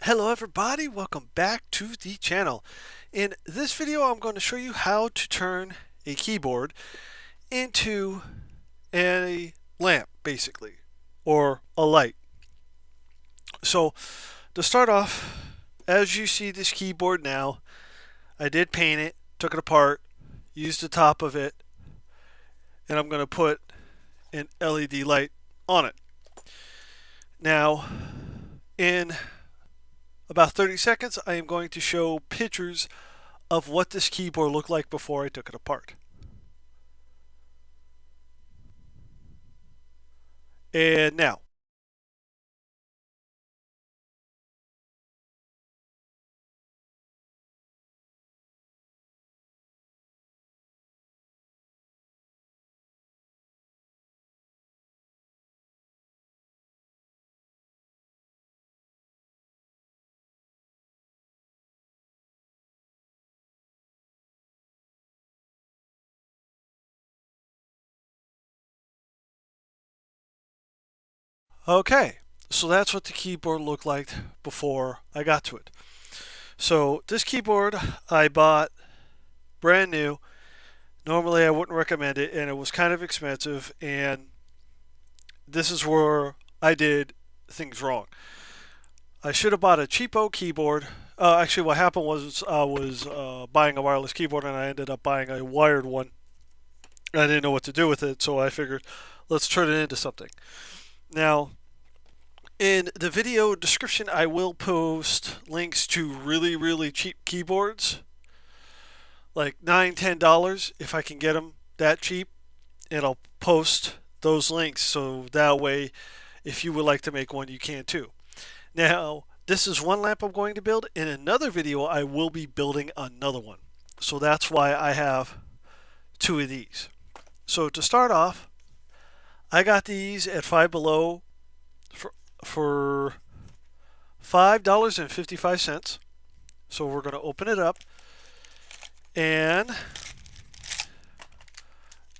Hello everybody, welcome back to the channel. In this video I'm going to show you how to turn a keyboard into a lamp basically, or a light. So to start off, as you see this keyboard now, I did paint it, took it apart, used the top of it, and I'm going to put an LED light on it. Now in about 30 seconds I am going to show pictures of what this keyboard looked like before I took it apart. And now, okay, so that's what the keyboard looked like before I got to it. So this keyboard I bought brand new. Normally I wouldn't recommend it, and it was kind of expensive, and this is where I did things wrong. I should have bought a cheapo keyboard. Actually, what happened was I was buying a wireless keyboard, and I ended up buying a wired one. I didn't know what to do with it, so I figured let's turn it into something. Now, in the video description, I will post links to really cheap keyboards, like $9–10 if I can get them that cheap, and I'll post those links so that way if you would like to make one you can too. Now, this is one lamp I'm going to build. In another video I will be building another one, so that's why I have two of these. So to start off, I got these at Five Below for $5.55. So we're going to open it up, and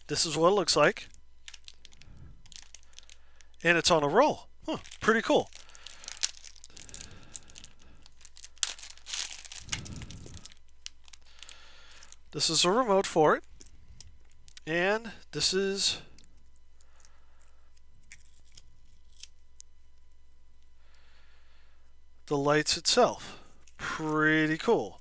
this is what it looks like. And it's on a roll. Pretty cool. This is a remote for it, and this is the lights itself. Pretty cool.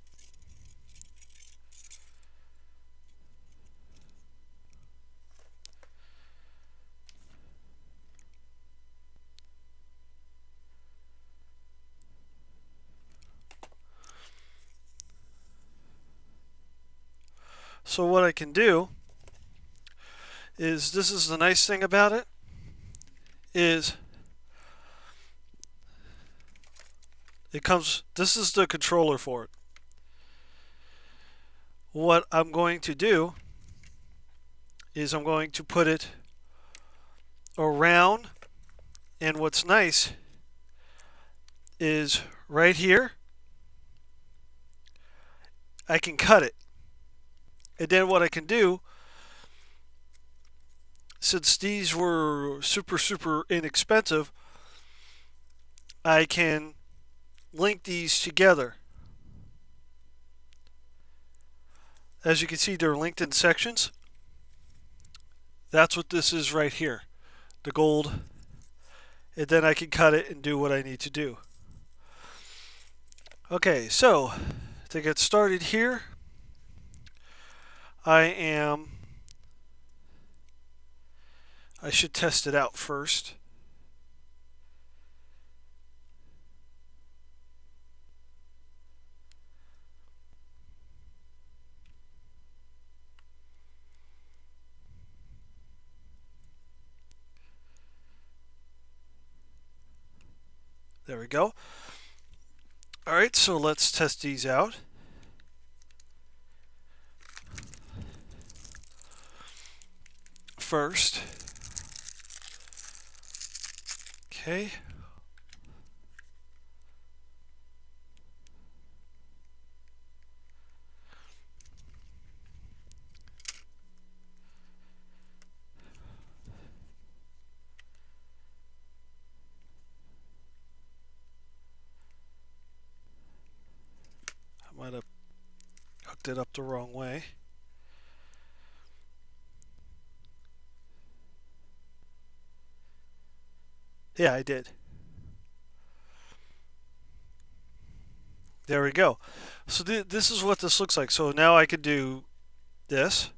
So what I can do is, this is the nice thing about it, is this is the controller for it. What I'm going to do is I'm going to put it around, and what's nice is right here I can cut it, and then what I can do, since these were super inexpensive, I can link these together. As you can see, they're linked in sections. That's what this is right here, the gold, and then I can cut it and do what I need to do. Okay, so to get started here, I should test it out first. There we go. Alright, so let's test these out. First. Okay. Might have hooked it up the wrong way. Yeah, I did. There we go. So this is what this looks like. So now I could do this.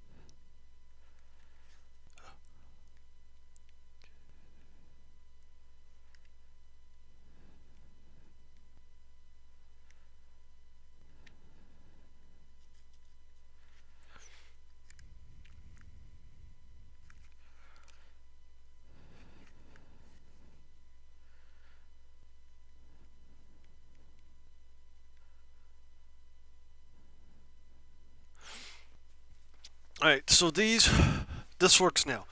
All right, so this works now.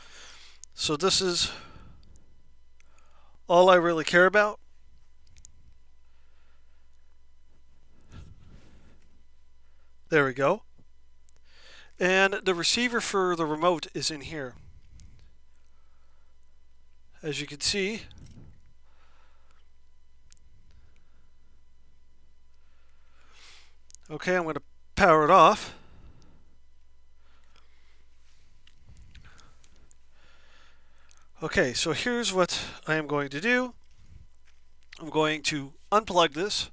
So this is all I really care about. There we go. And the receiver for the remote is in here. As you can see, okay, I'm going to power it off. Okay, so here's what I am going to do. I'm going to unplug this.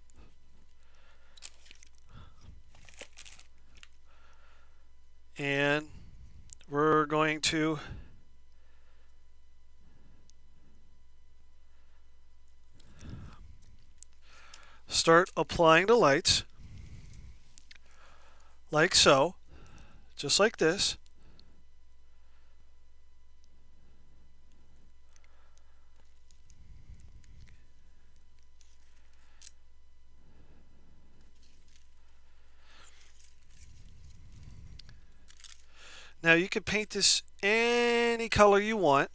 And we're going to start applying the lights like so, just like this. Now you can paint this any color you want,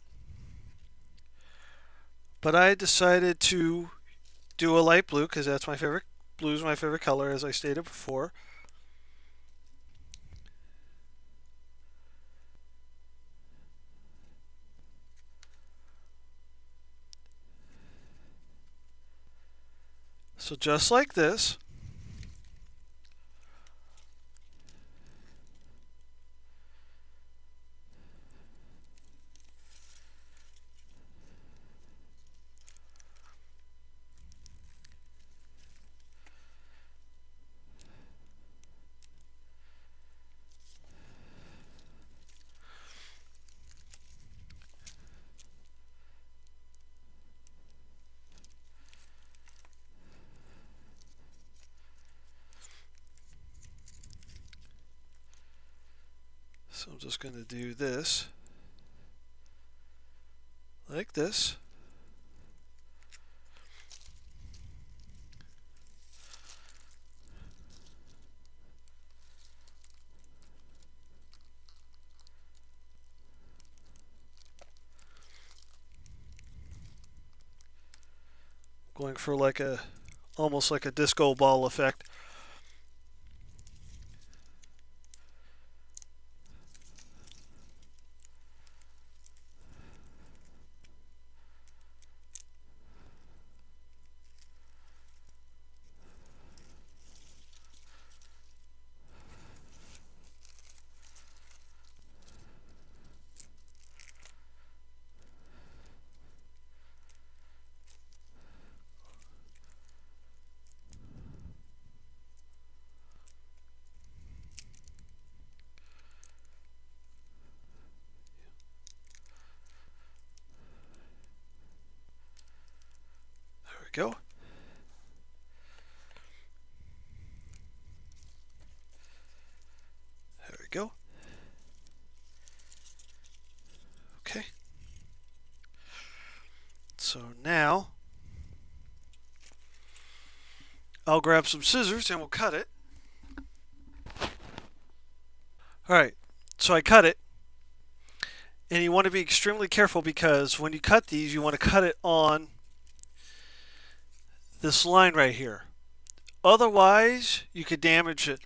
but I decided to do a light blue because that's my favorite. Blue is my favorite color, as I stated before. So just like this. So I'm just going to do this like this. Going for like almost like a disco ball effect. There we go. There we go. Okay. So now I'll grab some scissors and we'll cut it. Alright, so I cut it. And you want to be extremely careful because when you cut these, you want to cut it on this line right here. Otherwise, you could damage it.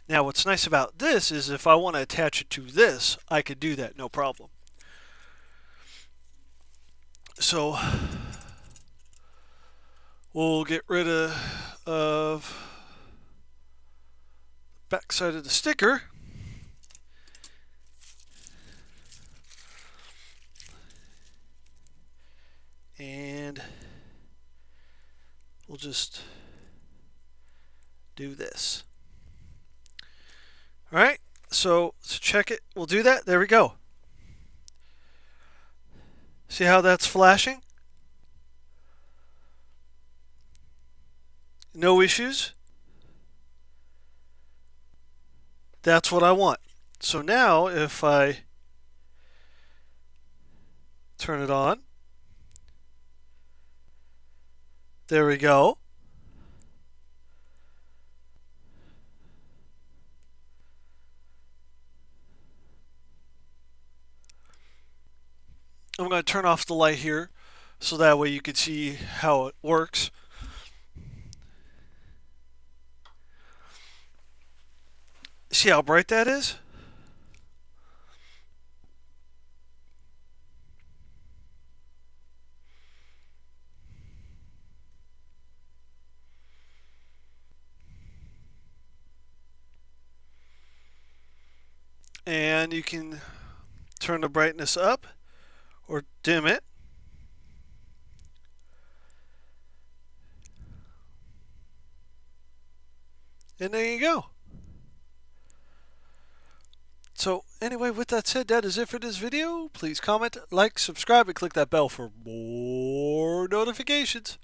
Now, what's nice about this is if I want to attach it to this, I could do that, no problem. So, we'll get rid of back side of the sticker. And we'll just do this. All right, so to check it, we'll do that. There we go. See how that's flashing? No issues. That's what I want. So now if I turn it on, there we go. I'm going to turn off the light here so that way you can see how it works. See how bright that is? And you can turn the brightness up or dim it. And there you go. So anyway, with that said, that is it for this video. Please comment, like, subscribe, and click that bell for more notifications.